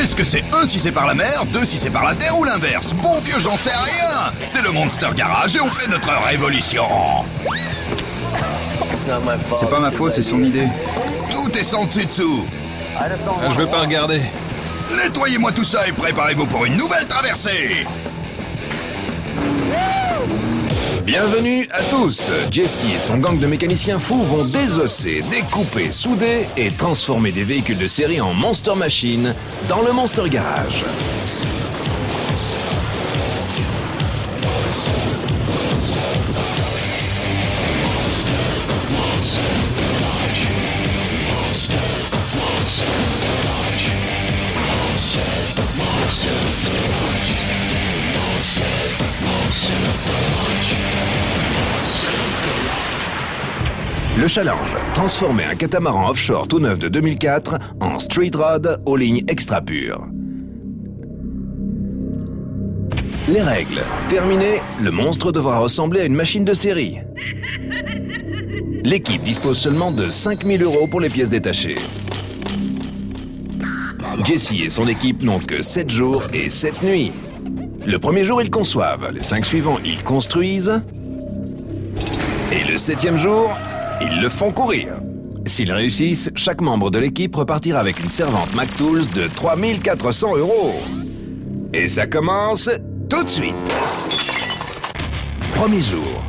Est-ce que c'est 1 si c'est par la mer, 2 si c'est par la terre ou l'inverse? Bon Dieu, j'en sais rien. C'est le Monster Garage et on fait notre révolution. C'est pas ma faute, c'est son idée. Tout est sans dessus-dessous. Je veux pas regarder. Nettoyez-moi tout ça et préparez-vous pour une nouvelle traversée. Bienvenue à tous. Jesse et son gang de mécaniciens fous vont désosser, découper, souder et transformer des véhicules de série en Monster Machines dans le Monster Garage. Le challenge, transformer un catamaran offshore tout neuf de 2004 en street rod aux lignes extra pures. Les règles. Terminé, le monstre devra ressembler à une machine de série. L'équipe dispose seulement de 5 000 € pour les pièces détachées. Jesse et son équipe n'ont que 7 jours et 7 nuits. Le premier jour, ils conçoivent. Les 5 suivants, ils construisent. Et le 7e jour, ils le font courir. S'ils réussissent, chaque membre de l'équipe repartira avec une servante McTools de 3 400 €. Et ça commence tout de suite. Premier jour.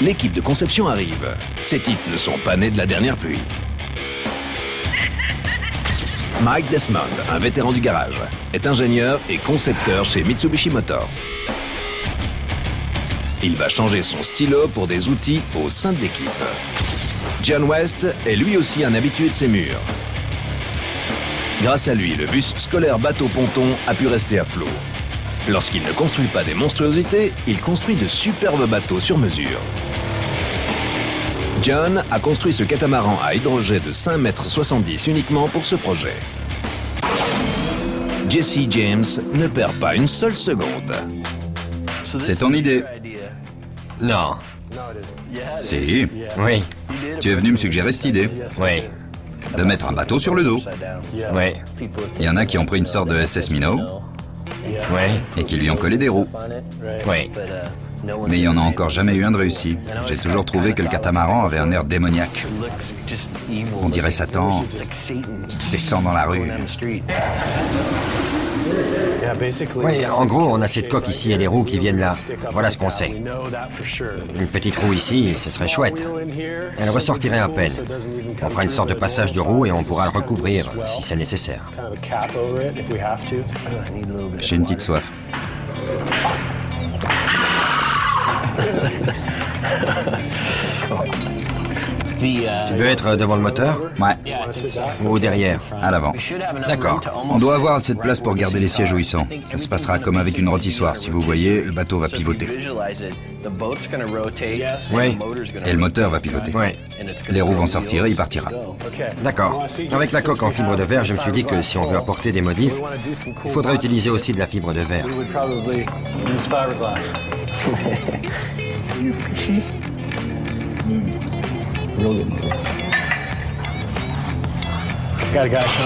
L'équipe de conception arrive. Ces types ne sont pas nés de la dernière pluie. Mike Desmond, un vétéran du garage, est ingénieur et concepteur chez Mitsubishi Motors. Il va changer son stylo pour des outils au sein de l'équipe. John West est lui aussi un habitué de ces murs. Grâce à lui, le bus scolaire bateau-ponton a pu rester à flot. Lorsqu'il ne construit pas des monstruosités, il construit de superbes bateaux sur mesure. John a construit ce catamaran à hydrogène de 5,70 m uniquement pour ce projet. Jesse James ne perd pas une seule seconde. C'est ton idée. Non. Si, Oui. tu es venu me suggérer cette idée. Oui. De mettre un bateau sur le dos. Oui. Il y en a qui ont pris une sorte de SS Minnow Oui. et qui lui ont collé des roues. Oui. Mais il n'y en a encore jamais eu un de réussi. J'ai toujours trouvé que le catamaran avait un air démoniaque. On dirait Satan qui descend dans la rue. Oui, en gros, on a cette coque ici et les roues qui viennent là. Voilà ce qu'on sait. Une petite roue ici, ce serait chouette. Elle ressortirait à peine. On fera une sorte de passage de roue et on pourra le recouvrir si c'est nécessaire. J'ai une petite soif. Tu veux être devant le moteur Ouais, ou derrière? à l'avant. D'accord. On doit avoir assez de place pour garder les sièges où ils sont. Ça se passera comme avec une rôtissoire. Si vous voyez, le bateau va pivoter. Oui. Et le moteur va pivoter. Oui. Les roues vont sortir et il partira. D'accord. Avec la coque en fibre de verre, je me suis dit que si on veut apporter des modifs, il faudrait utiliser aussi de la fibre de verre.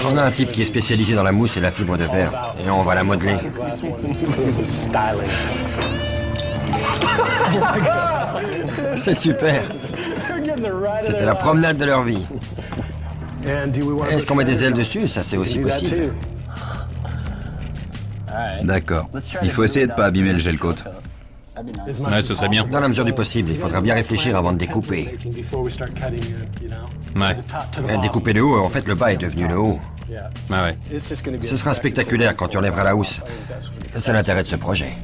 On a un type qui est spécialisé dans la mousse et la fibre de verre, et on va la modeler. C'est super. C'était la promenade de leur vie. Est-ce qu'on met des ailes dessus? Ça, c'est aussi possible. D'accord. Il faut essayer de pas abîmer le gel-coat. Ouais, ce serait bien. Dans la mesure du possible, il faudra bien réfléchir avant de découper. Ouais. Découper le haut, en fait, le bas est devenu le haut. Ah ouais. Ce sera spectaculaire quand tu enlèveras la housse. C'est l'intérêt de ce projet.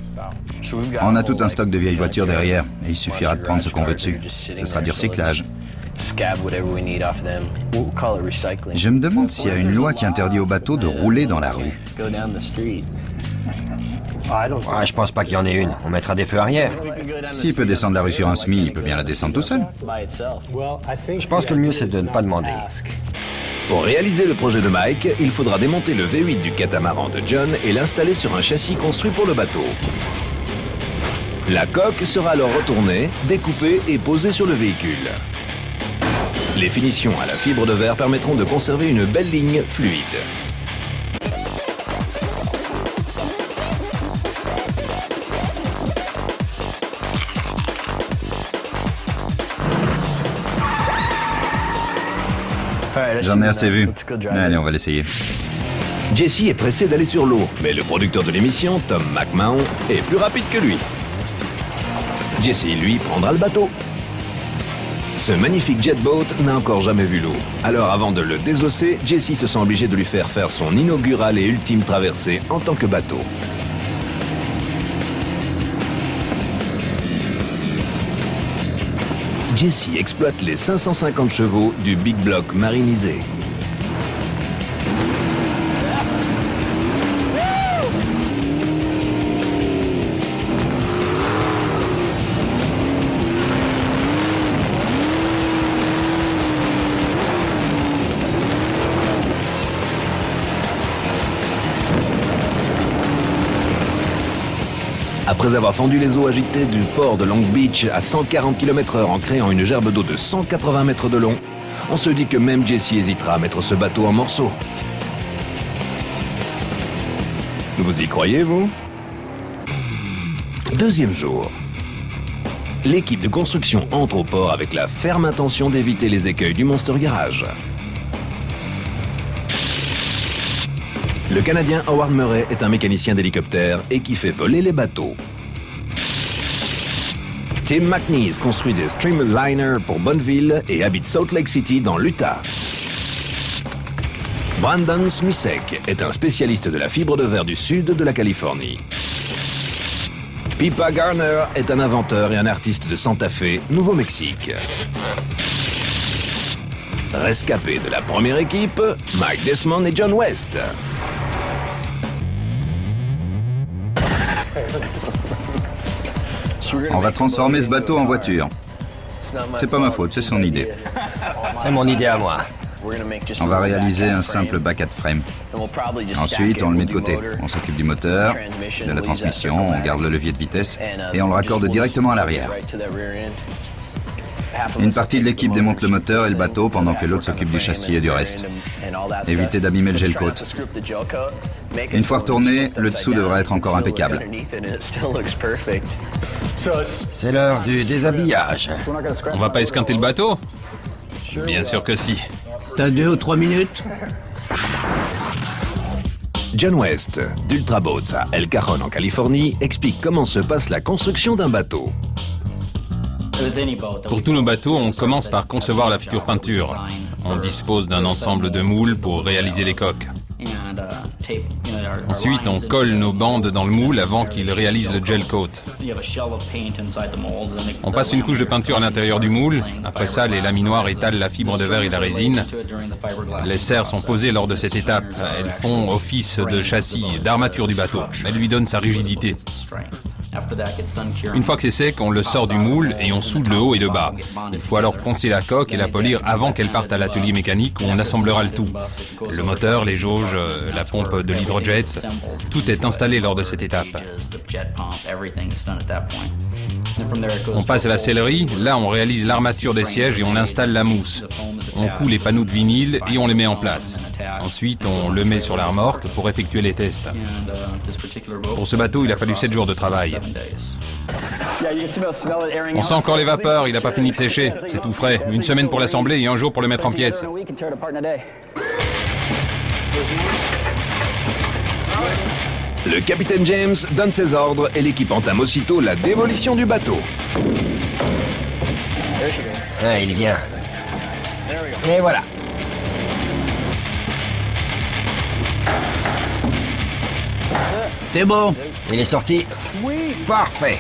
On a tout un stock de vieilles voitures derrière, et il suffira de prendre ce qu'on veut dessus. Ce sera du recyclage. Je me demande s'il y a une loi qui interdit aux bateaux de rouler dans la rue. Ouais, je pense pas qu'il y en ait une. On mettra des feux arrière. S'il peut descendre la rue sur un SMI, il peut bien la descendre tout seul. Je pense que le mieux, c'est de ne pas demander. Pour réaliser le projet de Mike, il faudra démonter le V8 du catamaran de John et l'installer sur un châssis construit pour le bateau. La coque sera alors retournée, découpée et posée sur le véhicule. Les finitions à la fibre de verre permettront de conserver une belle ligne fluide. J'en ai assez vu. Allez, on va l'essayer. Jesse est pressé d'aller sur l'eau, mais le producteur de l'émission, Tom McMahon, est plus rapide que lui. Jesse, lui, prendra le bateau. Ce magnifique jetboat n'a encore jamais vu l'eau. Alors avant de le désosser, Jesse se sent obligé de lui faire son inaugurale et ultime traversée en tant que bateau. Jesse exploite les 550 chevaux du Big Block marinisé. Après avoir fendu les eaux agitées du port de Long Beach à 140 km/h en créant une gerbe d'eau de 180 mètres de long, on se dit que même Jesse hésitera à mettre ce bateau en morceaux. Vous y croyez, vous? Deuxième jour. L'équipe de construction entre au port avec la ferme intention d'éviter les écueils du Monster Garage. Le Canadien Howard Murray est un mécanicien d'hélicoptère et qui fait voler les bateaux. Tim McNeese construit des Streamliners pour Bonneville et habite Salt Lake City dans l'Utah. Brandon Smisek est un spécialiste de la fibre de verre du sud de la Californie. Pippa Garner est un inventeur et un artiste de Santa Fe, Nouveau-Mexique. Rescapés de la première équipe, Mike Desmond et John West. On va transformer ce bateau en voiture. C'est pas ma faute, c'est son idée. C'est mon idée à moi. On va réaliser un simple back at frame. Ensuite, on le met de côté. On s'occupe du moteur, de la transmission, on garde le levier de vitesse et on le raccorde directement à l'arrière. Une partie de l'équipe démonte le moteur et le bateau pendant que l'autre s'occupe du châssis et du reste. Évitez d'abîmer le gel coat. Une fois retourné, le dessous devrait être encore impeccable. C'est l'heure du déshabillage. On va pas esquinter le bateau? Bien sûr que si. T'as 2 ou 3 minutes? John West, d'Ultra Boats à El Cajon en Californie, explique comment se passe la construction d'un bateau. Pour tous nos bateaux, on commence par concevoir la future peinture. On dispose d'un ensemble de moules pour réaliser les coques. Ensuite, on colle nos bandes dans le moule avant qu'il réalise le gel coat. On passe une couche de peinture à l'intérieur du moule. Après ça, les laminoirs étalent la fibre de verre et la résine. Les serres sont posées lors de cette étape. Elles font office de châssis, d'armature du bateau. Elles lui donnent sa rigidité. Une fois que c'est sec, on le sort du moule et on soude le haut et le bas. Il faut alors poncer la coque et la polir avant qu'elle parte à l'atelier mécanique où on assemblera le tout. Le moteur, les jauges, la pompe de l'hydrojet, tout est installé lors de cette étape. On passe à la sellerie, là on réalise l'armature des sièges et on installe la mousse. On coud les panneaux de vinyle et on les met en place. Ensuite, on le met sur la remorque pour effectuer les tests. Pour ce bateau, il a fallu 7 jours de travail. On sent encore les vapeurs, il n'a pas fini de sécher. C'est tout frais. 1 semaine pour l'assembler et 1 jour pour le mettre en pièces. Le capitaine James donne ses ordres et l'équipe entame aussitôt la démolition du bateau. Ah, il vient. Et voilà. C'est bon. Il est sorti. Parfait.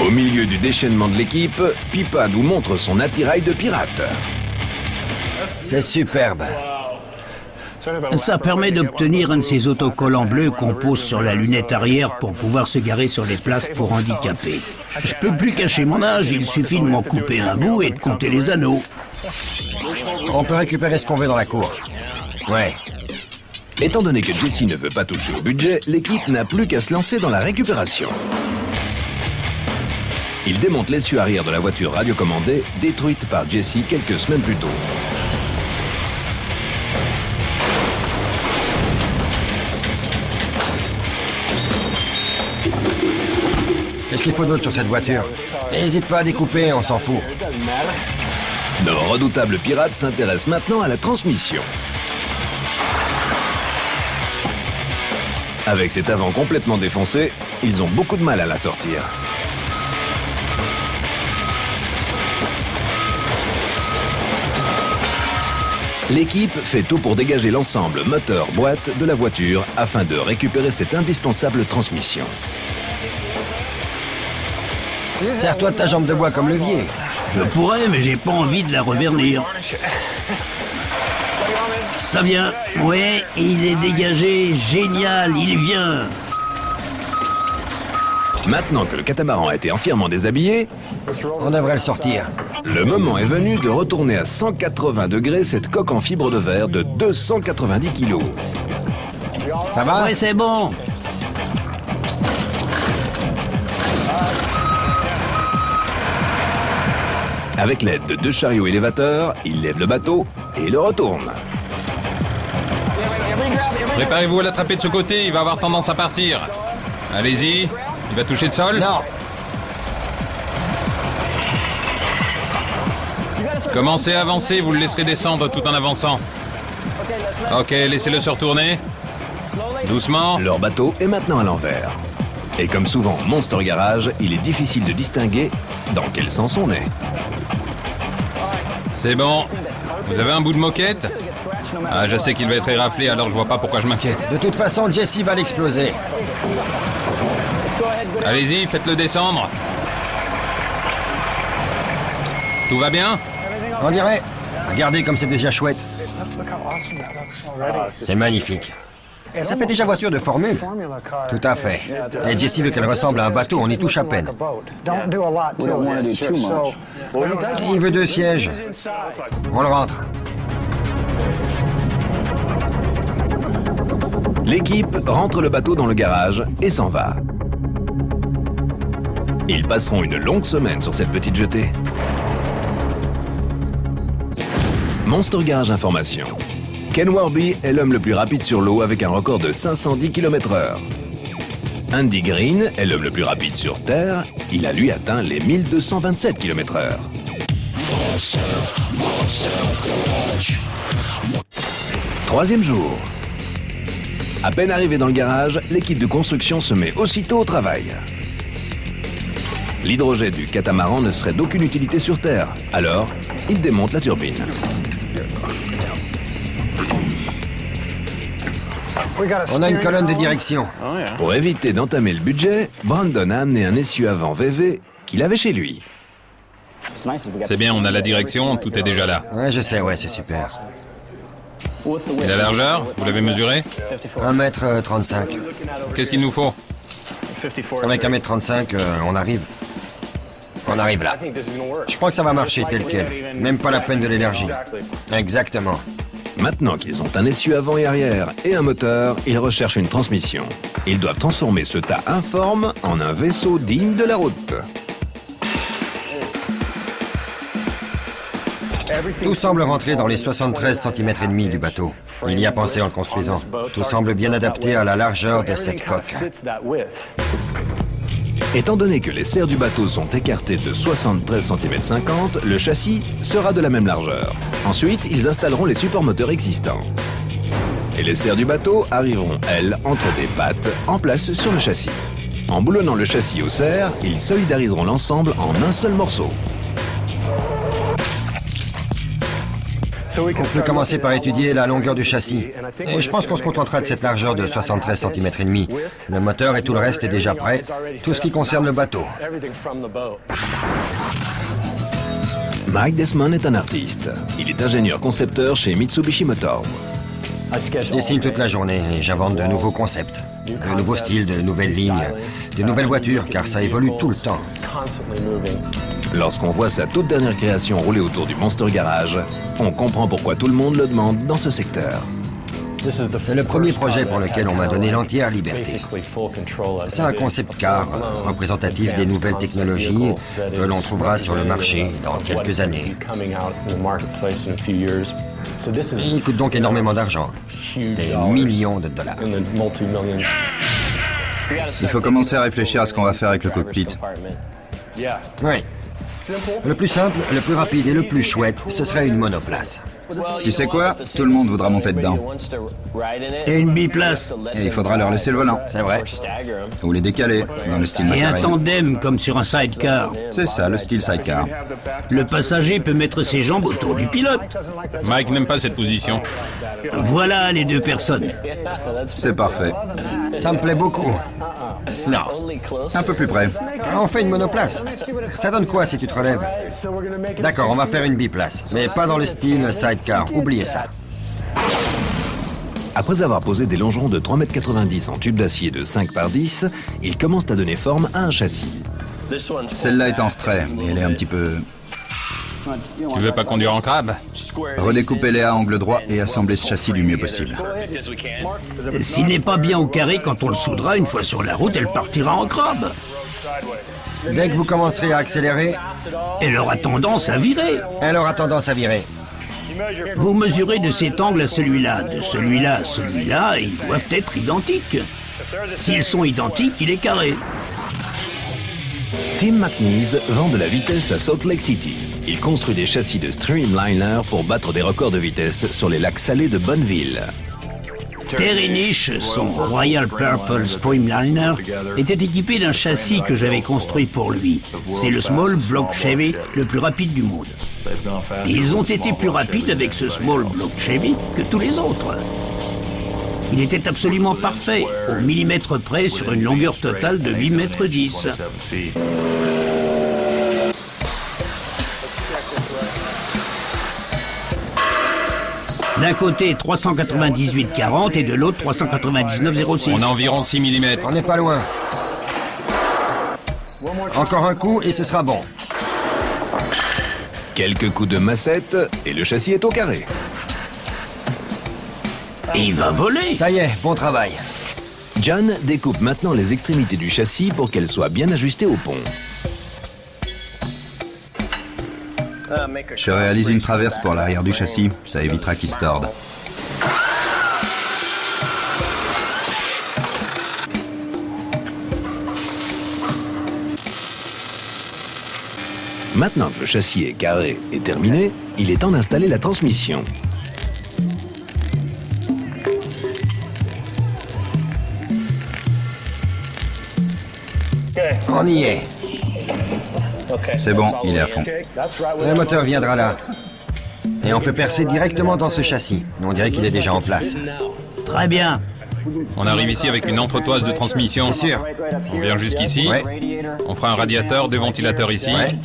Au milieu du déchaînement de l'équipe, Pippa nous montre son attirail de pirate. C'est superbe. Ça permet d'obtenir un de ces autocollants bleus qu'on pose sur la lunette arrière pour pouvoir se garer sur les places pour handicapés. Je peux plus cacher mon âge, il suffit de m'en couper un bout et de compter les anneaux. On peut récupérer ce qu'on veut dans la cour. Ouais. Étant donné que Jesse ne veut pas toucher au budget, l'équipe n'a plus qu'à se lancer dans la récupération. Il démonte l'essieu arrière de la voiture radiocommandée, détruite par Jesse quelques semaines plus tôt. Qu'est-ce qu'il faut d'autre sur cette voiture? N'hésite pas à découper, on s'en fout. Nos redoutables pirates s'intéressent maintenant à la transmission. Avec cet avant complètement défoncé, ils ont beaucoup de mal à la sortir. L'équipe fait tout pour dégager l'ensemble moteur-boîte de la voiture afin de récupérer cette indispensable transmission. Serre-toi de ta jambe de bois comme levier. Je pourrais, mais j'ai pas envie de la revernir. Ça vient. Ouais, il est dégagé. Génial, il vient. Maintenant que le catamaran a été entièrement déshabillé, On devrait le sortir. le moment est venu de retourner à 180 degrés cette coque en fibre de verre de 290 kg. Ça va? Ouais, c'est bon. Avec l'aide de 2 chariots élévateurs, il lève le bateau et le retourne. Préparez-vous à l'attraper de ce côté, il va avoir tendance à partir. Allez-y, il va toucher le sol. Non. Commencez à avancer, vous le laisserez descendre tout en avançant. Ok, laissez-le se retourner. Doucement. Leur bateau est maintenant à l'envers. Et comme souvent au Monster Garage, il est difficile de distinguer dans quel sens on est. C'est bon. Vous avez un bout de moquette? Ah, je sais qu'il va être éraflé, alors je vois pas pourquoi je m'inquiète. De toute façon, Jesse va l'exploser. Allez-y, faites-le descendre. Tout va bien? On dirait. Regardez comme c'est déjà chouette. C'est magnifique. Et ça fait déjà voiture de formule. Tout à fait. Et Jesse veut qu'elle ressemble à un bateau, on y touche à peine. Il veut 2 sièges. On le rentre. L'équipe rentre le bateau dans le garage et s'en va. Ils passeront une longue semaine sur cette petite jetée. Monster Garage Information. Ken Warby est l'homme le plus rapide sur l'eau avec un record de 510 km/h. Andy Green est l'homme le plus rapide sur Terre. Il a lui atteint les 1227 km/h. Troisième jour. À peine arrivé dans le garage, l'équipe de construction se met aussitôt au travail. L'hydrogène du catamaran ne serait d'aucune utilité sur Terre, alors ils démontent la turbine. On a une colonne de direction. Pour éviter d'entamer le budget, Brandon a amené un essieu avant VV qu'il avait chez lui. C'est bien, on a la direction, tout est déjà là. Ouais, je sais, ouais, c'est super. Et la largeur, vous l'avez mesurée? 1m35. Qu'est-ce qu'il nous faut? Avec 1m35, on arrive. On arrive là. Je crois que ça va marcher tel quel. Même pas la peine de l'énergie. Exactement. Maintenant qu'ils ont un essieu avant et arrière et un moteur, ils recherchent une transmission. Ils doivent transformer ce tas informe en un vaisseau digne de la route. Tout semble rentrer dans les 73 cm et demi du bateau. Il y a pensé en le construisant. Tout semble bien adapté à la largeur de cette coque. Étant donné que les serres du bateau sont écartées de 73 cm 50, le châssis sera de la même largeur. Ensuite, ils installeront les supports moteurs existants. Et les serres du bateau arriveront, elles, entre des pattes en place sur le châssis. En boulonnant le châssis aux serres, ils solidariseront l'ensemble en un seul morceau. On peut commencer par étudier la longueur du châssis. Et je pense qu'on se contentera de cette largeur de 73 cm et demi. Le moteur et tout le reste est déjà prêt. Tout ce qui concerne le bateau. Mike Desmond est un artiste. Il est ingénieur-concepteur chez Mitsubishi Motors. Je dessine toute la journée et j'invente de nouveaux concepts, de nouveaux styles, de nouvelles lignes, de nouvelles voitures, car ça évolue tout le temps. Lorsqu'on voit sa toute dernière création rouler autour du Monster Garage, on comprend pourquoi tout le monde le demande dans ce secteur. C'est le premier projet pour lequel on m'a donné l'entière liberté. C'est un concept car représentatif des nouvelles technologies que l'on trouvera sur le marché dans quelques années. Il coûte donc énormément d'argent, des millions de dollars. Il faut commencer à réfléchir à ce qu'on va faire avec le cockpit. Oui. Le plus simple, le plus rapide et le plus chouette, ce serait une monoplace. Tu sais quoi? Tout le monde voudra monter dedans. Et une biplace. Et il faudra leur laisser le volant. C'est vrai. Ou les décaler, dans le style Et un McLaren. tandem comme sur un sidecar. C'est ça, le style sidecar. Le passager peut mettre ses jambes autour du pilote. Mike n'aime pas cette position. Voilà les deux personnes. C'est parfait. Ça me plaît beaucoup. Non. Un peu plus près. On fait une monoplace. Ça donne quoi si tu te relèves? D'accord, on va faire une biplace. Mais pas dans le style sidecar. Oubliez ça. Après avoir posé des longerons de 3,90 m en tube d'acier de 5 par 10, ils commencent à donner forme à un châssis. Celle-là est en retrait, mais elle est un petit peu... Tu veux pas conduire en crabe? Redécoupez-les à angle droit et assemblez ce châssis du mieux possible. S'il n'est pas bien au carré quand on le soudera, une fois sur la route, elle partira en crabe. Dès que vous commencerez à accélérer, Elle aura tendance à virer. elle aura tendance à virer. Vous mesurez de cet angle à celui-là, de celui-là à celui-là, et ils doivent être identiques. S'ils sont identiques, il est carré. Tim McNeese vend de la vitesse à Salt Lake City. Il construit des châssis de Streamliner pour battre des records de vitesse sur les lacs salés de Bonneville. Terry Nish, son Royal Purple Streamliner, était équipé d'un châssis que j'avais construit pour lui. C'est le Small Block Chevy le plus rapide du monde. Et ils ont été plus rapides avec ce Small Block Chevy que tous les autres. Il était absolument parfait, au millimètre près sur une longueur totale de 8 mètres 10. D'un côté 398,40 et de l'autre 399,06. On a environ 6 mm. On n'est pas loin. Encore un coup et ce sera bon. Quelques coups de massette et le châssis est au carré. Et il va voler. Ça y est, bon travail. John découpe maintenant les extrémités du châssis pour qu'elles soient bien ajustées au pont. Je réalise une traverse pour l'arrière du châssis, ça évitera qu'il se torde. Maintenant que le châssis est carré et terminé, il est temps d'installer la transmission. On y est. C'est bon, il est à fond. Le moteur viendra là. Et on peut percer directement dans ce châssis. On dirait qu'il est déjà en place. Très bien. On arrive ici avec une entretoise de transmission. C'est sûr. On vient jusqu'ici. Ouais. On fera un radiateur, deux ventilateurs ici. Ouais.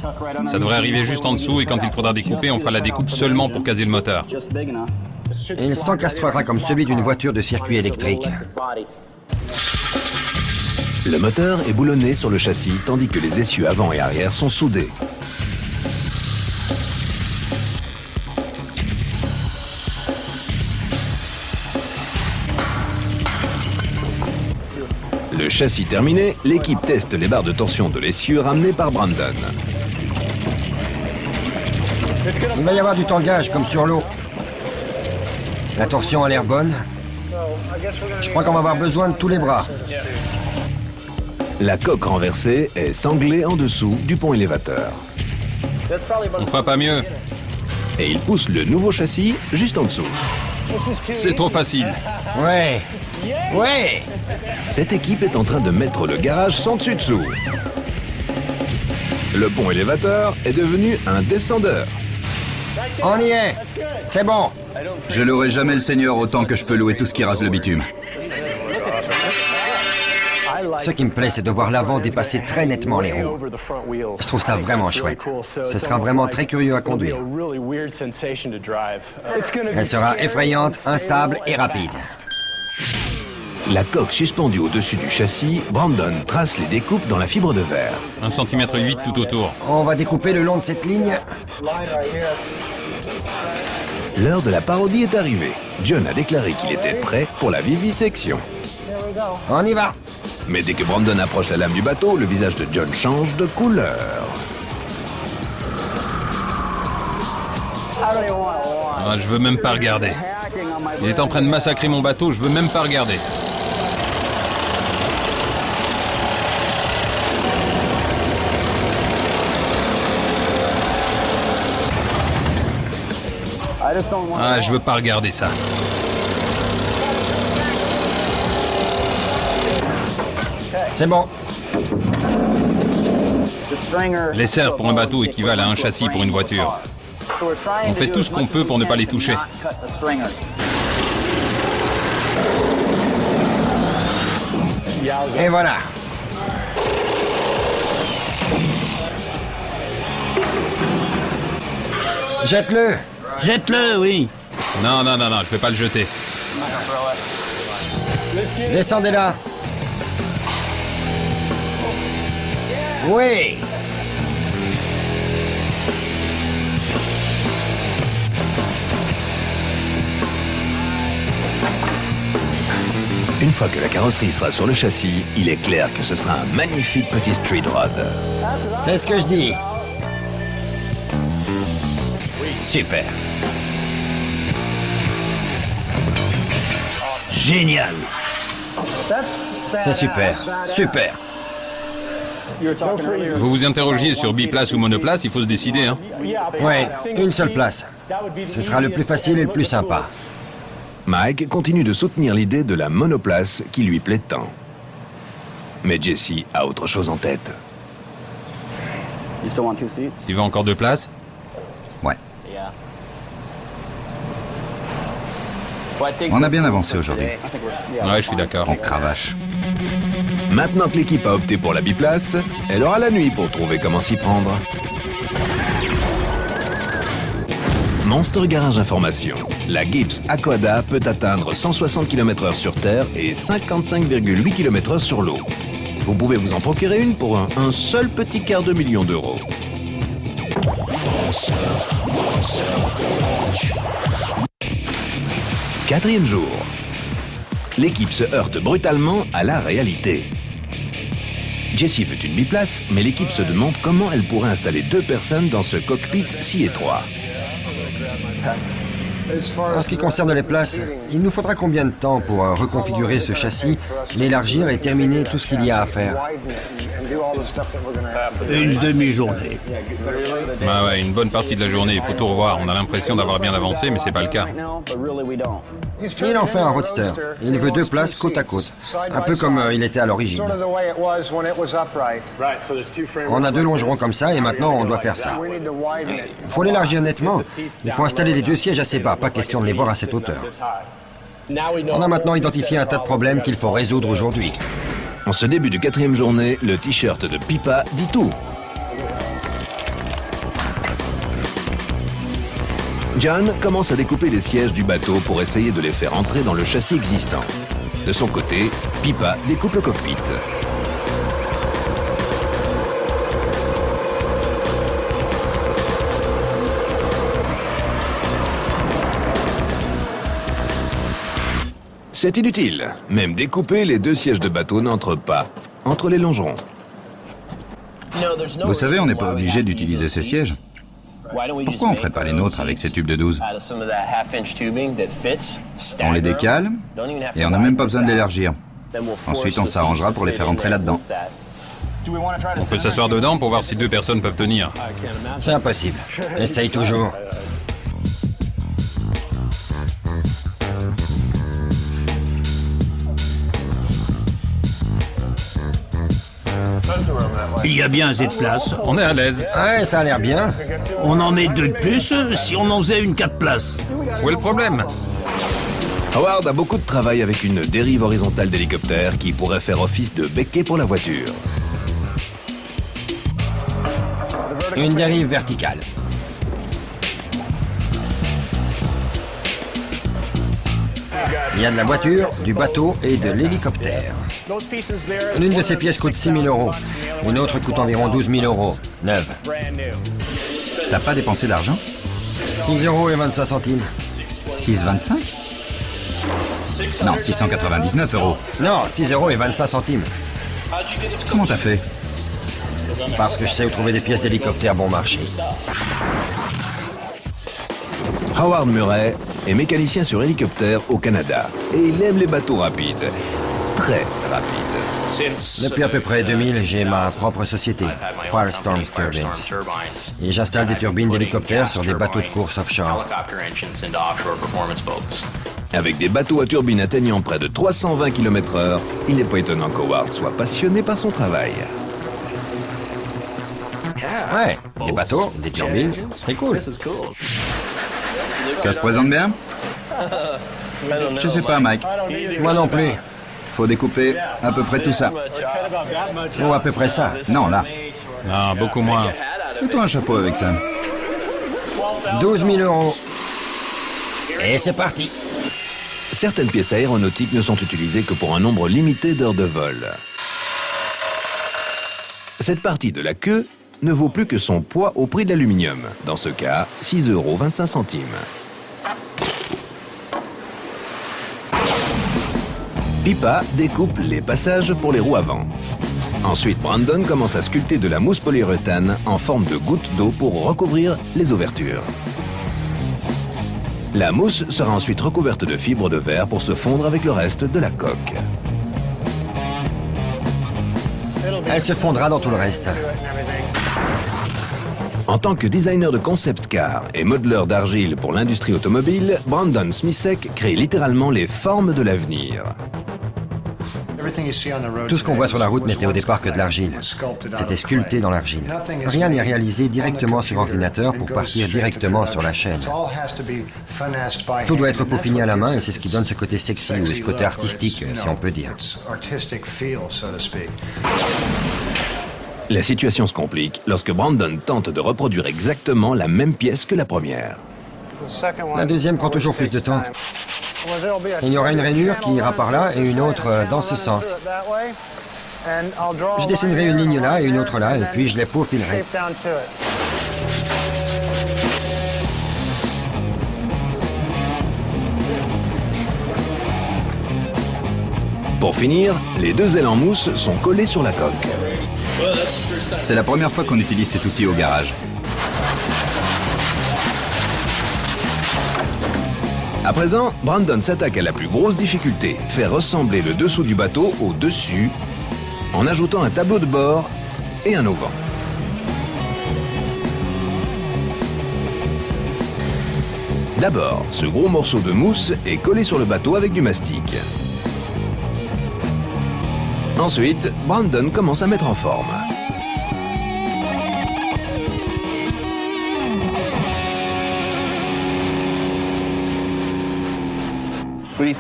Ça devrait arriver juste en dessous et quand il faudra découper, on fera la découpe seulement pour caser le moteur. Il s'encastrera comme celui d'une voiture de circuit électrique. Le moteur est boulonné sur le châssis tandis que les essieux avant et arrière sont soudés. Le châssis terminé, l'équipe teste les barres de torsion de l'essieu ramenées par Brandon. Il va y avoir du tangage comme sur l'eau. La torsion a l'air bonne. Je crois qu'on va avoir besoin de tous les bras. La coque renversée est sanglée en dessous du pont élévateur. On fera pas mieux. Et il pousse le nouveau châssis juste en dessous. C'est trop facile. Ouais. Ouais. Cette équipe est en train de mettre le garage sans dessus-dessous. Le pont élévateur est devenu un descendeur. On y est. C'est bon. Je louerai jamais le Seigneur autant que je peux louer tout ce qui rase le bitume. Ce qui me plaît, c'est de voir l'avant dépasser très nettement les roues. Je trouve ça vraiment chouette. Ce sera vraiment très curieux à conduire. Elle sera effrayante, instable et rapide. La coque suspendue au-dessus du châssis, Brandon trace les découpes dans la fibre de verre. 1,8 cm tout autour. On va découper le long de cette ligne. L'heure de la parodie est arrivée. John a déclaré qu'il était prêt pour la vivisection. On y va. Mais dès que Brandon approche la lame du bateau, le visage de John change de couleur. Ah, je veux même pas regarder. Il est en train de massacrer mon bateau, je veux même pas regarder. Ah, je veux pas regarder ça. C'est bon. Les serres pour un bateau équivalent à un châssis pour une voiture. On fait tout ce qu'on peut pour ne pas les toucher. Et voilà. Jette-le. Jette-le, oui. Non, je vais pas le jeter. Descendez là. Oui. Une fois que la carrosserie sera sur le châssis, il est clair que ce sera un magnifique petit street rod. C'est ce que je dis. Super. Génial. C'est super. Super. Vous vous interrogiez sur biplace ou monoplace, il faut se décider, hein. Ouais, une seule place. Ce sera le plus facile et le plus sympa. Mike continue de soutenir l'idée de la monoplace qui lui plaît tant. Mais Jesse a autre chose en tête. Tu veux encore 2 places? Ouais. On a bien avancé aujourd'hui. Ouais, je suis d'accord. On cravache. Maintenant que l'équipe a opté pour la biplace, elle aura la nuit pour trouver comment s'y prendre. Monster Garage Information. La Gibbs Aquada peut atteindre 160 km/h sur terre et 55,8 km/h sur l'eau. Vous pouvez vous en procurer une pour un seul petit $250 000. Quatrième jour. L'équipe se heurte brutalement à la réalité. Jessie veut une biplace, mais l'équipe se demande comment elle pourrait installer 2 personnes dans ce cockpit si étroit. En ce qui concerne les places, il nous faudra combien de temps pour reconfigurer ce châssis, l'élargir et terminer tout ce qu'il y a à faire? Une demi-journée. Bah ouais, une bonne partie de la journée, il faut tout revoir. On a l'impression d'avoir bien avancé, mais c'est pas le cas. Il en fait un roadster. Il veut 2 places côte à côte, un peu comme il était à l'origine. On a 2 longerons comme ça et maintenant on doit faire ça. Il faut l'élargir nettement. Il faut installer les 2 sièges assez bas, pas question de les voir à cette hauteur. On a maintenant identifié un tas de problèmes qu'il faut résoudre aujourd'hui. En ce début de 4e journée, le t-shirt de Pippa dit tout. John commence à découper les sièges du bateau pour essayer de les faire entrer dans le châssis existant. De son côté, Pippa découpe le cockpit. C'est inutile. Même découper, les 2 sièges de bateau n'entrent pas entre les longerons. Vous savez, on n'est pas obligé d'utiliser ces sièges. Pourquoi on ferait pas les nôtres avec ces tubes de 12? On les décale et on n'a même pas besoin de l'élargir. Ensuite, on s'arrangera pour les faire entrer là-dedans. On peut s'asseoir dedans pour voir si 2 personnes peuvent tenir. C'est impossible. Essaye toujours. Il y a bien assez de place. On est à l'aise. Ouais, ça a l'air bien. On en met 2 de plus si on en faisait une 4 places. Où est le problème? Howard a beaucoup de travail avec une dérive horizontale d'hélicoptère qui pourrait faire office de becquet pour la voiture. Une dérive verticale. Il y a de la voiture, du bateau et de l'hélicoptère. L'une de ces pièces coûte 6 000 €. Une autre coûte environ 12 000 €, neuve. T'as pas dépensé d'argent? 6,25 €. 6,25? Non, 699 €. Non, 6,25 €. Comment t'as fait? Parce que je sais où trouver des pièces d'hélicoptère bon marché. Howard Murray est mécanicien sur hélicoptère au Canada et il aime les bateaux rapides. Très rapides. Depuis à peu près 2000, j'ai ma propre société, Firestorm Turbines. Et j'installe des turbines d'hélicoptères sur des bateaux de course offshore. Avec des bateaux à turbines atteignant près de 320 km/h, il n'est pas étonnant qu'Howard soit passionné par son travail. Ouais, des bateaux, des turbines, c'est cool. Ça se présente bien? Je sais pas, Mike. Moi non plus. Faut découper à peu près tout ça. Ou à peu près ça. Non, là. Non, beaucoup moins. Fais-toi un chapeau avec ça. 12 000 €. Et c'est parti. Certaines pièces aéronautiques ne sont utilisées que pour un nombre limité d'heures de vol. Cette partie de la queue ne vaut plus que son poids au prix de l'aluminium. Dans ce cas, 6,25 €. Pippa découpe les passages pour les roues avant. Ensuite, Brandon commence à sculpter de la mousse polyuréthane en forme de gouttes d'eau pour recouvrir les ouvertures. La mousse sera ensuite recouverte de fibres de verre pour se fondre avec le reste de la coque. Elle se fondra dans tout le reste. En tant que designer de concept car et modeleur d'argile pour l'industrie automobile, Brandon Smisek crée littéralement les formes de l'avenir. Tout ce qu'on voit sur la route n'était au départ que de l'argile. C'était sculpté dans l'argile. Rien n'est réalisé directement sur ordinateur pour partir directement sur la chaîne. Tout doit être peaufiné à la main et c'est ce qui donne ce côté sexy ou ce côté artistique, si on peut dire. La situation se complique lorsque Brandon tente de reproduire exactement la même pièce que la première. La deuxième prend toujours plus de temps. Il y aura une rainure qui ira par là et une autre dans ce sens. Je dessinerai une ligne là et une autre là et puis je les peaufinerai. Pour finir, les deux ailes en mousse sont collées sur la coque. C'est la première fois qu'on utilise cet outil au garage. À présent, Brandon s'attaque à la plus grosse difficulté, faire ressembler le dessous du bateau au dessus, en ajoutant un tableau de bord et un auvent. D'abord, ce gros morceau de mousse est collé sur le bateau avec du mastic. Ensuite, Brandon commence à mettre en forme.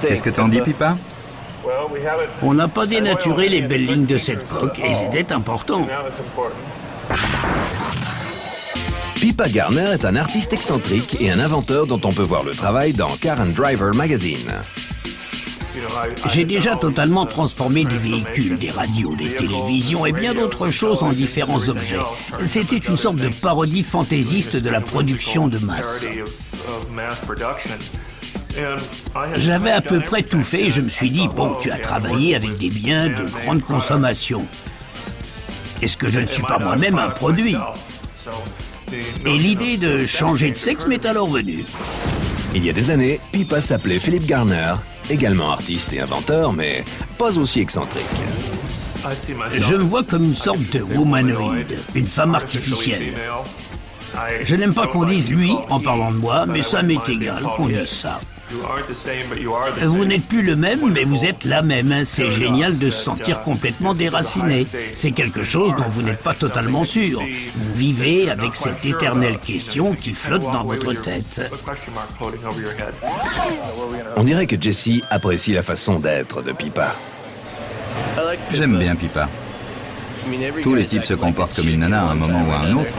Qu'est-ce que t'en dis, Pippa? On n'a pas dénaturé les belles lignes de cette coque et c'était important. Pippa Garner est un artiste excentrique et un inventeur dont on peut voir le travail dans Car and Driver Magazine. J'ai déjà totalement transformé des véhicules, des radios, des télévisions et bien d'autres choses en différents objets. C'était une sorte de parodie fantaisiste de la production de masse. J'avais à peu près tout fait et je me suis dit, bon, tu as travaillé avec des biens de grande consommation. Est-ce que je ne suis pas moi-même un produit? Et l'idée de changer de sexe m'est alors venue. Il y a des années, Pippa s'appelait Philip Garner, également artiste et inventeur, mais pas aussi excentrique. Je me vois comme une sorte de womanoid, une femme artificielle. Je n'aime pas qu'on dise lui en parlant de moi, mais ça m'est égal qu'on dise ça. Vous n'êtes plus le même, mais vous êtes la même. C'est génial de se sentir complètement déraciné. C'est quelque chose dont vous n'êtes pas totalement sûr. Vous vivez avec cette éternelle question qui flotte dans votre tête. On dirait que Jesse apprécie la façon d'être de Pippa. J'aime bien Pippa. Tous les types se comportent comme une nana à un moment ou à un autre.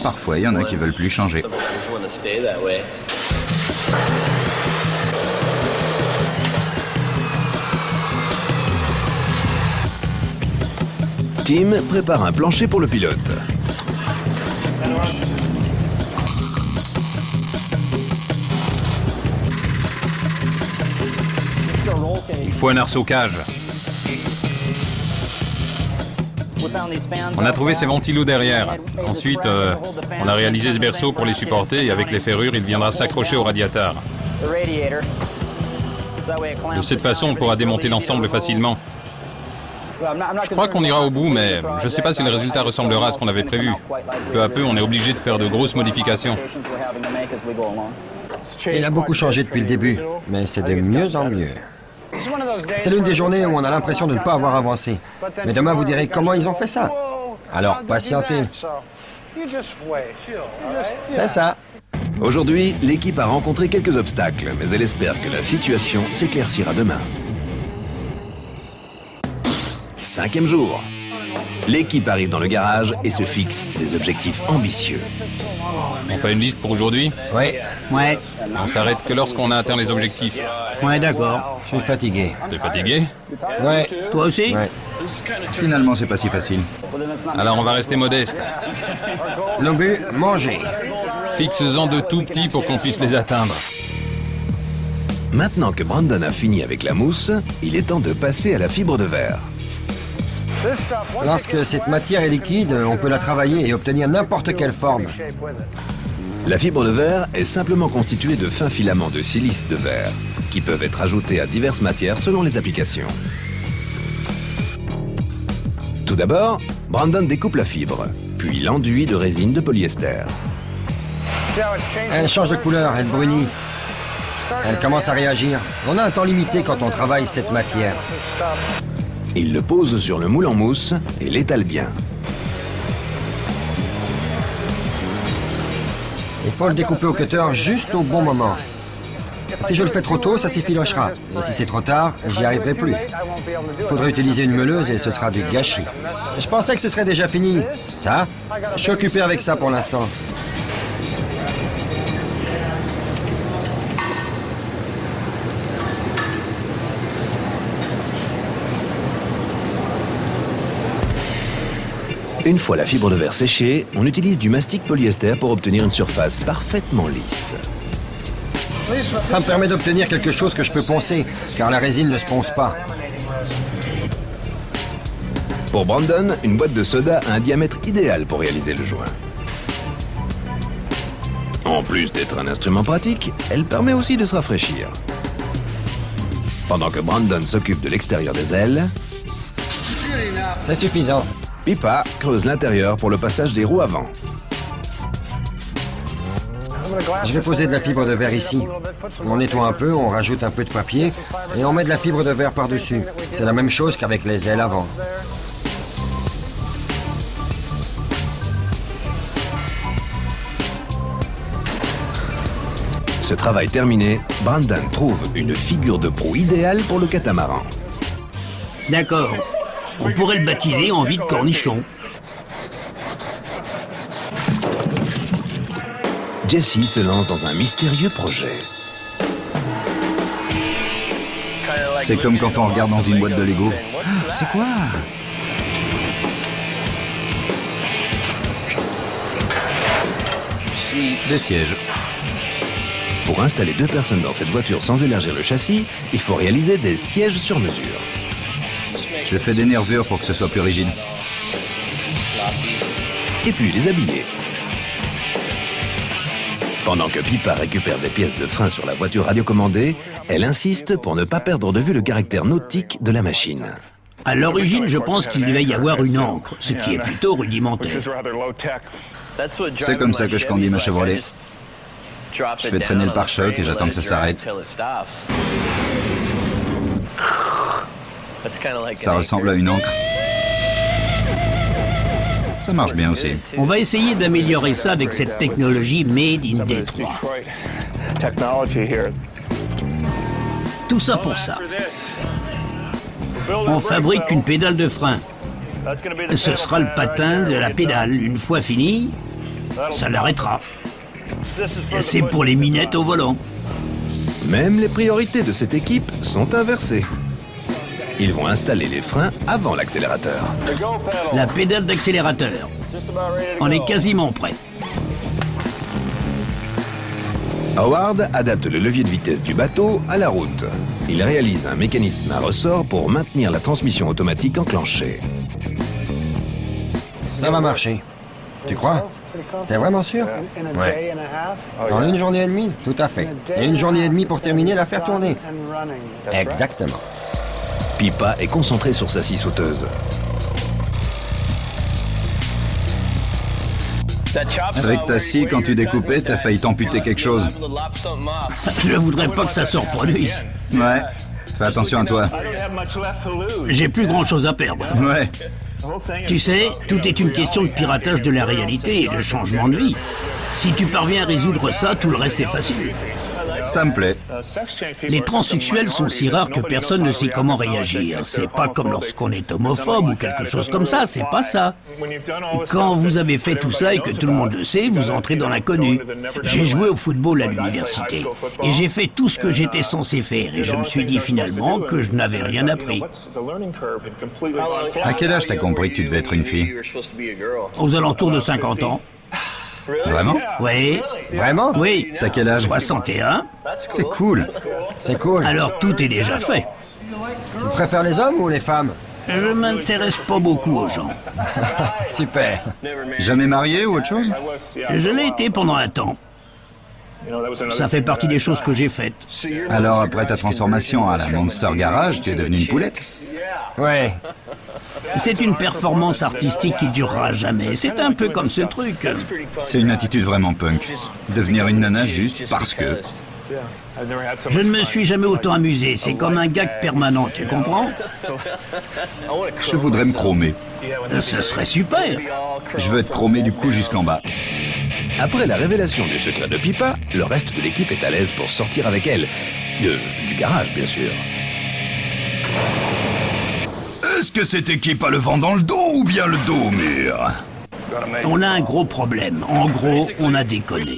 Parfois, il y en a qui veulent plus changer. Tim prépare un plancher pour le pilote. Il faut un arceau-cage. On a trouvé ces ventilos derrière. Ensuite, on a réalisé ce berceau pour les supporter et avec les ferrures, il viendra s'accrocher au radiateur. De cette façon, on pourra démonter l'ensemble facilement. Je crois qu'on ira au bout, mais je ne sais pas si le résultat ressemblera à ce qu'on avait prévu. Peu à peu, on est obligé de faire de grosses modifications. Il a beaucoup changé depuis le début, mais c'est de mieux en mieux. C'est l'une des journées où on a l'impression de ne pas avoir avancé. Mais demain, vous direz comment ils ont fait ça. Alors, patientez. C'est ça. Aujourd'hui, l'équipe a rencontré quelques obstacles, mais elle espère que la situation s'éclaircira demain. 5e jour. L'équipe arrive dans le garage et se fixe des objectifs ambitieux. On fait une liste pour aujourd'hui? Oui. Ouais, On s'arrête que lorsqu'on a atteint les objectifs. ouais, d'accord. Je suis fatigué. T'es fatigué? Ouais. Toi aussi? Ouais. Finalement, c'est pas si facile. Alors on va rester modeste. Le but, manger. Fixe-en de tout petits pour qu'on puisse les atteindre. Maintenant que Brandon a fini avec la mousse, il est temps de passer à la fibre de verre. Lorsque cette matière est liquide, on peut la travailler et obtenir n'importe quelle forme. La fibre de verre est simplement constituée de fins filaments de silice de verre, qui peuvent être ajoutés à diverses matières selon les applications. Tout d'abord, Brandon découpe la fibre, puis l'enduit de résine de polyester. Elle change de couleur, elle brunit. Elle commence à réagir. On a un temps limité quand on travaille cette matière. Il le pose sur le moule en mousse et l'étale bien. Il faut le découper au cutter juste au bon moment. Si je le fais trop tôt, ça s'effilochera. Et si c'est trop tard, j'y arriverai plus. Il faudrait utiliser une meuleuse et ce sera du gâchis. Je pensais que ce serait déjà fini. Ça, je suis occupé avec ça pour l'instant. Une fois la fibre de verre séchée, on utilise du mastic polyester pour obtenir une surface parfaitement lisse. Ça me permet d'obtenir quelque chose que je peux poncer, car la résine ne se ponce pas. Pour Brandon, une boîte de soda a un diamètre idéal pour réaliser le joint. En plus d'être un instrument pratique, elle permet aussi de se rafraîchir. Pendant que Brandon s'occupe de l'extérieur des ailes, C'est suffisant. Pippa creuse l'intérieur pour le passage des roues avant. Je vais poser de la fibre de verre ici. On nettoie un peu, on rajoute un peu de papier et on met de la fibre de verre par-dessus. C'est la même chose qu'avec les ailes avant. Ce travail terminé, Brandon trouve une figure de proue idéale pour le catamaran. D'accord. On pourrait le baptiser en vide cornichon. Jesse se lance dans un mystérieux projet. C'est comme quand on regarde dans une boîte de Lego. Ah, c'est quoi? Des sièges. Pour installer 2 personnes dans cette voiture sans élargir le châssis, il faut réaliser des sièges sur mesure. Je fais des nervures pour que ce soit plus rigide. Et puis les habiller. Pendant que Pippa récupère des pièces de frein sur la voiture radiocommandée, elle insiste pour ne pas perdre de vue le caractère nautique de la machine. À l'origine, je pense qu'il devait y avoir une encre, ce qui est plutôt rudimentaire. C'est comme ça que je conduis ma Chevrolet. Je fais traîner le pare-choc et j'attends que ça s'arrête. Ça ressemble à une encre. Ça marche bien aussi. On va essayer d'améliorer ça avec cette technologie Made in Détroit. Tout ça pour ça. On fabrique une pédale de frein. Ce sera le patin de la pédale. Une fois fini, ça l'arrêtera. C'est pour les minettes au volant. Même les priorités de cette équipe sont inversées. Ils vont installer les freins avant l'accélérateur. La pédale d'accélérateur. On est quasiment prêt. Howard adapte le levier de vitesse du bateau à la route. Il réalise un mécanisme à ressort pour maintenir la transmission automatique enclenchée. Ça va marcher. Tu crois? T'es vraiment sûr? Ouais. En une journée et demie? Tout à fait. Et une journée et demie pour terminer la faire tourner. Exactement. Pippa est concentré sur sa scie sauteuse. Avec ta scie, quand tu découpais, t'as failli t'amputer quelque chose. Je voudrais pas que ça se reproduise. Ouais. Fais attention à toi. J'ai plus grand-chose à perdre. Ouais. Tu sais, tout est une question de piratage de la réalité et de changement de vie. Si tu parviens à résoudre ça, tout le reste est facile. Ça me plaît. Les transsexuels sont si rares que personne ne sait comment réagir. C'est pas comme lorsqu'on est homophobe ou quelque chose comme ça, c'est pas ça. Quand vous avez fait tout ça et que tout le monde le sait, vous entrez dans l'inconnu. J'ai joué au football à l'université et j'ai fait tout ce que j'étais censé faire et je me suis dit finalement que je n'avais rien appris. À quel âge t'as compris que tu devais être une fille? Aux alentours de 50 ans. Vraiment? Oui. Vraiment? Oui. T'as quel âge? 61. C'est cool. C'est cool. Alors tout est déjà fait. Tu préfères les hommes ou les femmes? Je m'intéresse pas beaucoup aux gens. Super. Jamais marié ou autre chose? Je l'ai été pendant un temps. Ça fait partie des choses que j'ai faites. Alors, après ta transformation à la Monster Garage, tu es devenue une poulette? Ouais. C'est une performance artistique qui durera jamais. C'est un peu comme ce truc. C'est une attitude vraiment punk. Devenir une nana juste parce que... Je ne me suis jamais autant amusé. C'est comme un gag permanent, tu comprends? Je voudrais me chromer. Ce serait super. Je veux être chromé du cou jusqu'en bas. Après la révélation du secret de Pippa, le reste de l'équipe est à l'aise pour sortir avec elle. Du garage, bien sûr. Est-ce que cette équipe a le vent dans le dos ou bien le dos au mur? On a un gros problème. En gros, on a déconné.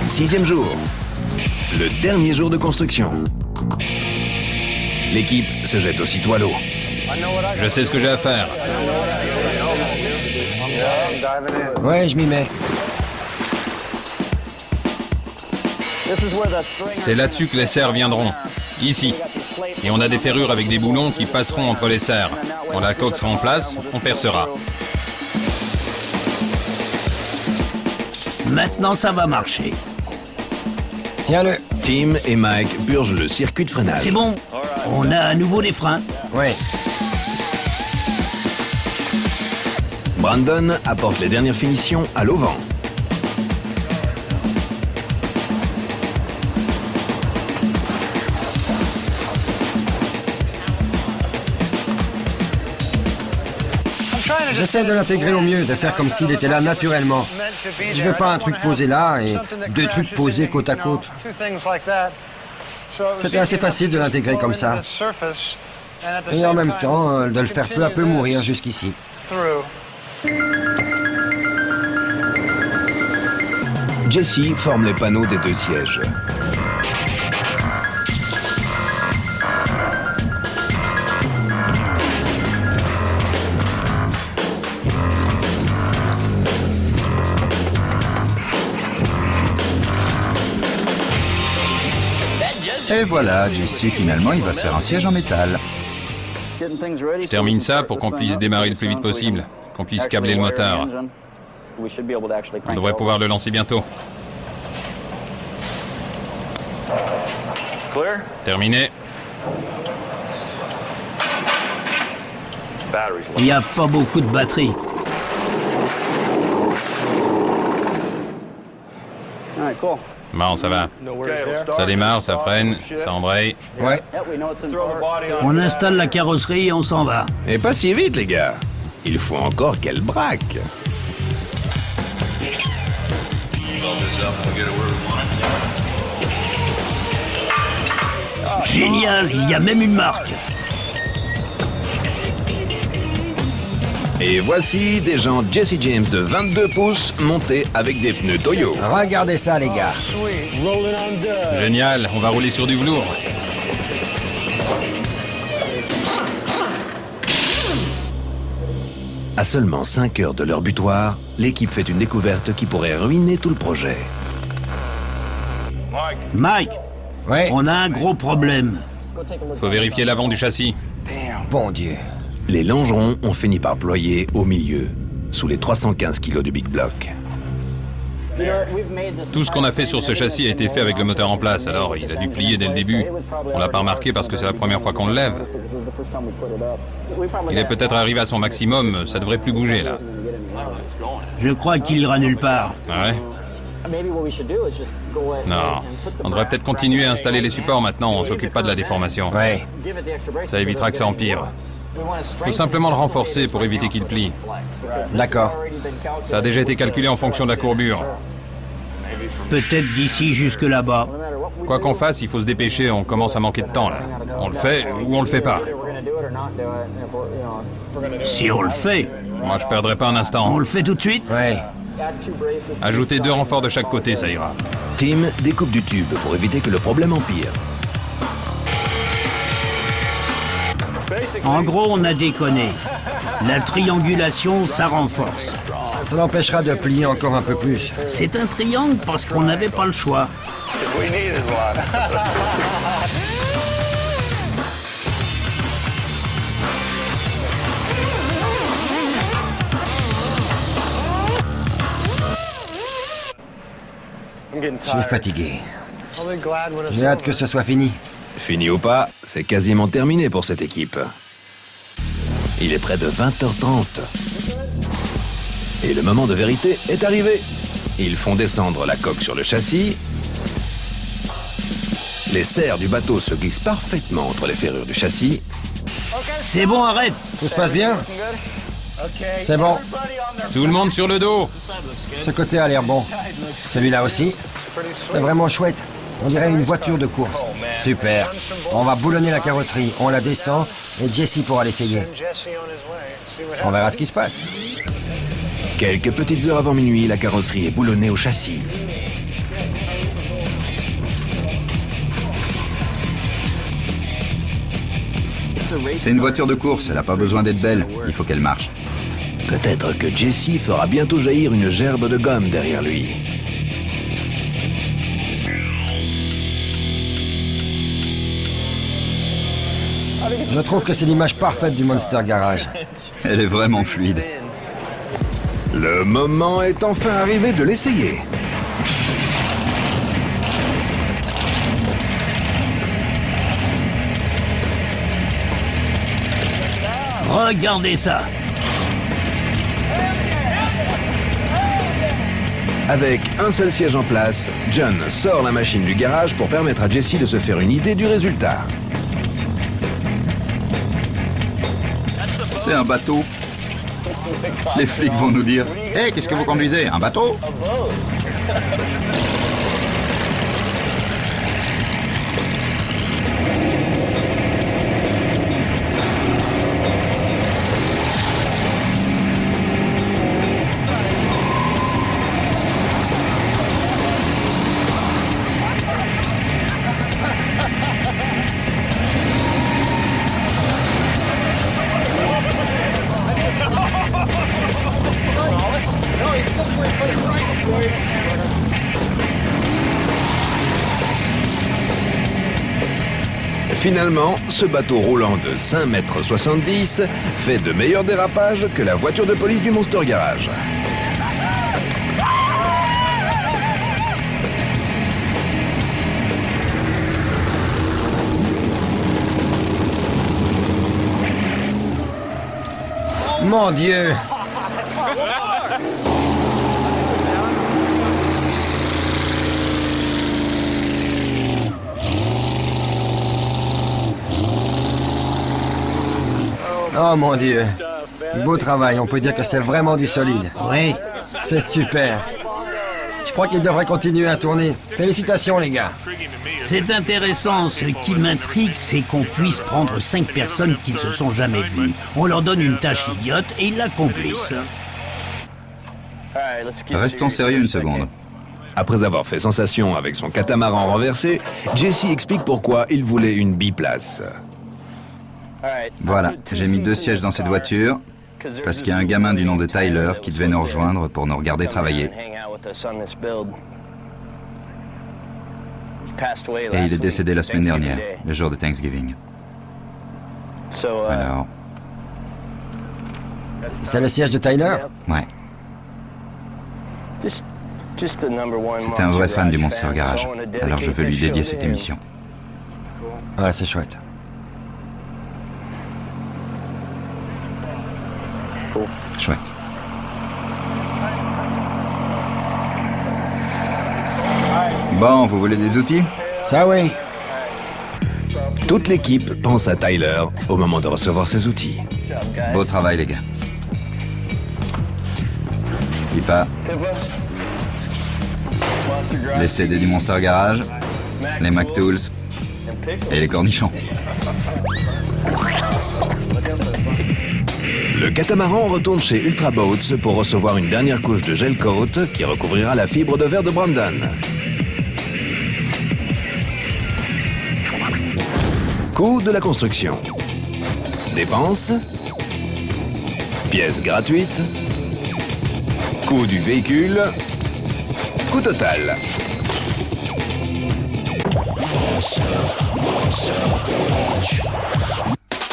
Sixième jour. Le dernier jour de construction. L'équipe se jette aussitôt à l'eau. Je sais ce que j'ai à faire. Ouais, je m'y mets. C'est là-dessus que les serres viendront. Ici. Et on a des ferrures avec des boulons qui passeront entre les serres. Quand la coque sera en place, on percera. Maintenant, ça va marcher. Tiens-le. Tim et Mike purgent le circuit de freinage. C'est bon. On a à nouveau les freins. Ouais. Brandon apporte les dernières finitions à l'auvent. J'essaie de l'intégrer au mieux, de faire comme s'il était là naturellement. Je veux pas un truc posé là et deux trucs posés côte à côte. C'était assez facile de l'intégrer comme ça. Et en même temps, de le faire peu à peu mourir jusqu'ici. Jesse forme les panneaux des deux sièges. Et voilà, Jesse, finalement, il va se faire un siège en métal. Je termine ça pour qu'on puisse démarrer le plus vite possible, qu'on puisse câbler le moteur. On devrait pouvoir le lancer bientôt. Terminé. Il n'y a pas beaucoup de batterie. Bon, ça va. Ça démarre, ça freine, ça embraye. Ouais. On installe la carrosserie et on s'en va. Et pas si vite, les gars. Il faut encore qu'elle braque. Génial, il y a même une marque. Et voici des jantes Jesse James de 22 pouces montées avec des pneus Toyo. Regardez ça, les gars. Génial, on va rouler sur du velours. À seulement 5 heures de leur butoir, l'équipe fait une découverte qui pourrait ruiner tout le projet. Mike, Ouais. on a un gros problème. Faut vérifier l'avant du châssis. Bon Dieu. Les longerons ont fini par ployer au milieu, sous les 315 kilos du Big Block. Tout ce qu'on a fait sur ce châssis a été fait avec le moteur en place, alors il a dû plier dès le début. On l'a pas remarqué parce que c'est la première fois qu'on le lève. Il est peut-être arrivé à son maximum, ça devrait plus bouger là. Je crois qu'il ira nulle part. Ouais? Non. On devrait peut-être continuer à installer les supports maintenant, on s'occupe pas de la déformation. Ouais. Ça évitera que ça empire. Faut simplement le renforcer pour éviter qu'il plie. D'accord. Ça a déjà été calculé en fonction de la courbure. Peut-être d'ici jusque là-bas. Quoi qu'on fasse, il faut se dépêcher, on commence à manquer de temps là. On le fait ou on le fait pas. Si on le fait, Moi je perdrai pas un on instant. le fait tout de suite. Ouais. Ajoutez 2 renforts de chaque côté, ça ira. Tim découpe du tube pour éviter que le problème empire. En gros, on a déconné. La triangulation, ça renforce. Ça l'empêchera de plier encore un peu plus. C'est un triangle parce qu'on n'avait pas le choix. Je suis fatigué. J'ai hâte que ce soit fini. Fini ou pas, c'est quasiment terminé pour cette équipe. Il est près de 20h30. Et le moment de vérité est arrivé. Ils font descendre la coque sur le châssis. Les serres du bateau se glissent parfaitement entre les ferrures du châssis. C'est bon, arrête. Tout se passe bien? C'est bon. Tout le monde sur le dos. Ce côté a l'air bon. Celui-là aussi. C'est vraiment chouette. On dirait une voiture de course. Super. On va boulonner la carrosserie. On la descend et Jesse pourra l'essayer. On verra ce qui se passe. Quelques petites heures avant minuit, la carrosserie est boulonnée au châssis. C'est une voiture de course, elle n'a pas besoin d'être belle. Il faut qu'elle marche. Peut-être que Jesse fera bientôt jaillir une gerbe de gomme derrière lui. Je trouve que c'est l'image parfaite du Monster Garage. Elle est vraiment fluide. Le moment est enfin arrivé de l'essayer. Regardez ça. Avec un seul siège en place, John sort la machine du garage pour permettre à Jesse de se faire une idée du résultat. C'est un bateau. Les flics vont nous dire « Hé, qu'est-ce que vous conduisez? Un bateau ?» Finalement, ce bateau roulant de 5,70 m fait de meilleurs dérapages que la voiture de police du Monster Garage. Mon Dieu! Oh mon Dieu! Beau travail, on peut dire que c'est vraiment du solide. Oui. C'est super. Je crois qu'il devrait continuer à tourner. Félicitations les gars. C'est intéressant. Ce qui m'intrigue, c'est qu'on puisse prendre 5 personnes qui ne se sont jamais vues. On leur donne une tâche idiote et ils l'accomplissent. Restons sérieux une seconde. Après avoir fait sensation avec son catamaran renversé, Jesse explique pourquoi il voulait une biplace. Voilà, j'ai mis 2 sièges dans cette voiture parce qu'il y a un gamin du nom de Tyler qui devait nous rejoindre pour nous regarder travailler. Et il est décédé la semaine dernière, le jour de Thanksgiving. Alors, C'est le siège de Tyler? Ouais. C'est un vrai fan du Monster Garage, alors je veux lui dédier cette émission. Ouais, c'est chouette. Chouette. Bon, vous voulez des outils? Ça oui. Toute l'équipe pense à Tyler au moment de recevoir ses outils. Beau travail, les gars. Pipa. Les CD du Monster Garage, les Mac Tools et les cornichons. Le catamaran retourne chez Ultra Boats pour recevoir une dernière couche de gel coat qui recouvrira la fibre de verre de Brandon. Coût de la construction. Dépenses. Pièces gratuites. Coût du véhicule. Coût total.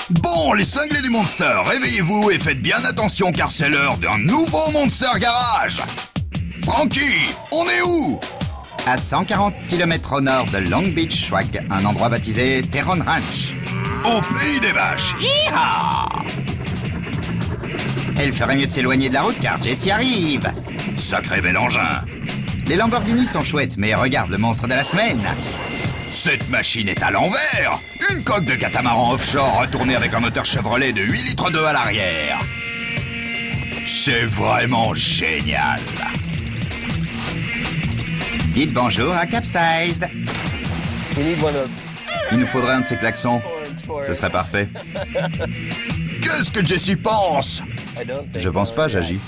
Bon, les cinglés du Monster, réveillez-vous et faites bien attention car c'est l'heure d'un nouveau Monster Garage. Frankie, on est où? À 140 km au nord de Long Beach, Schwag, un endroit baptisé Terron Ranch. Au pays des vaches. Hi-ha! Elle ferait mieux de s'éloigner de la route car Jesse arrive. Sacré bel engin. Les Lamborghini sont chouettes, mais regarde le monstre de la semaine. Cette machine est à l'envers. Une coque de catamaran offshore retournée avec un moteur Chevrolet de 8 litres d'eau à l'arrière. C'est vraiment génial. Dites bonjour à Capsized. Il nous faudrait un de ces klaxons. Ce serait parfait. Qu'est-ce que Jesse pense? Je pense pas, j'agis.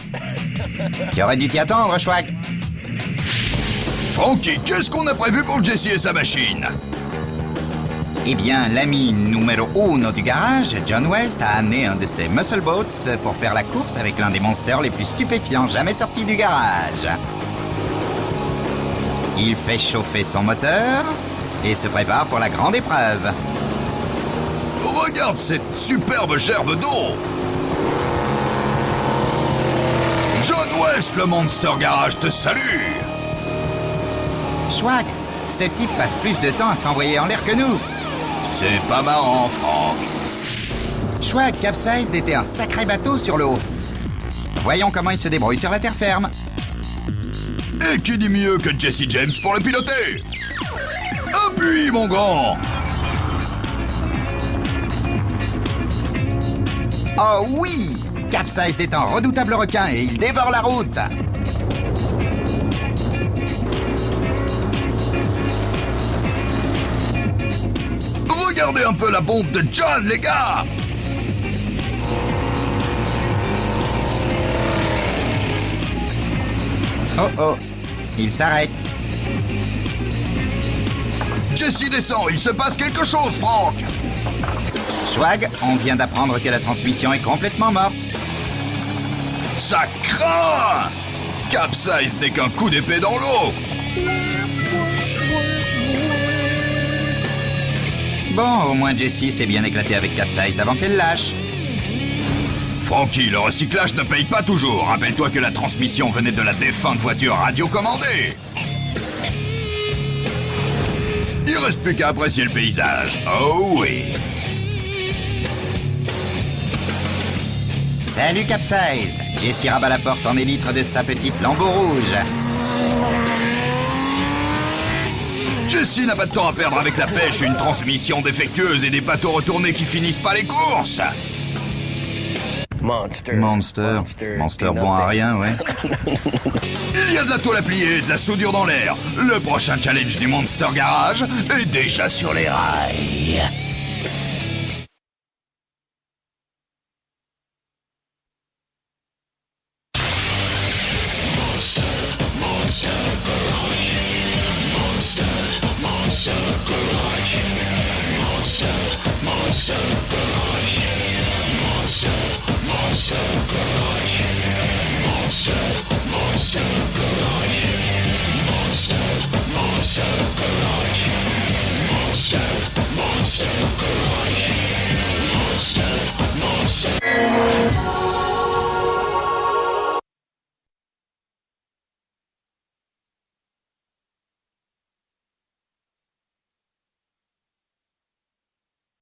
Tu aurais dû t'y attendre, Schwag. Frankie, qu'est-ce qu'on a prévu pour Jesse et sa machine? Eh bien, l'ami numéro 1 du garage, John West, a amené un de ses muscle boats pour faire la course avec l'un des monsters les plus stupéfiants jamais sortis du garage. Il fait chauffer son moteur et se prépare pour la grande épreuve. Regarde cette superbe gerbe d'eau! John West, le Monster Garage, te salue! Schwag, ce type passe plus de temps à s'envoyer en l'air que nous. C'est pas marrant, Franck. Schwag, Capsized était un sacré bateau sur l'eau. Voyons comment il se débrouille sur la terre ferme. Et qui dit mieux que Jesse James pour le piloter? Appuie, mon grand! Oh oui! Capsized est un redoutable requin et il dévore la route. Regardez un peu la bombe de John, les gars! Oh oh, il s'arrête. Jesse descend, il se passe quelque chose, Franck! Schwag, on vient d'apprendre que la transmission est complètement morte. Ça craint! Capsized n'est qu'un coup d'épée dans l'eau! Bon, au moins Jessie s'est bien éclatée avec Capsized avant qu'elle lâche. Frankie, le recyclage ne paye pas toujours. Rappelle-toi que la transmission venait de la défunte voiture radiocommandée. Il reste plus qu'à apprécier le paysage. Oh oui! Salut Capsized! Jessie rabat la porte en élytre de sa petite Lambo rouge. Jessie n'a pas de temps à perdre avec la pêche, une transmission défectueuse et des bateaux retournés qui finissent pas les courses. Monster bon à rien, ouais. Il y a de la tôle à plier et de la soudure dans l'air. Le prochain challenge du Monster Garage est déjà sur les rails. Monster Garage.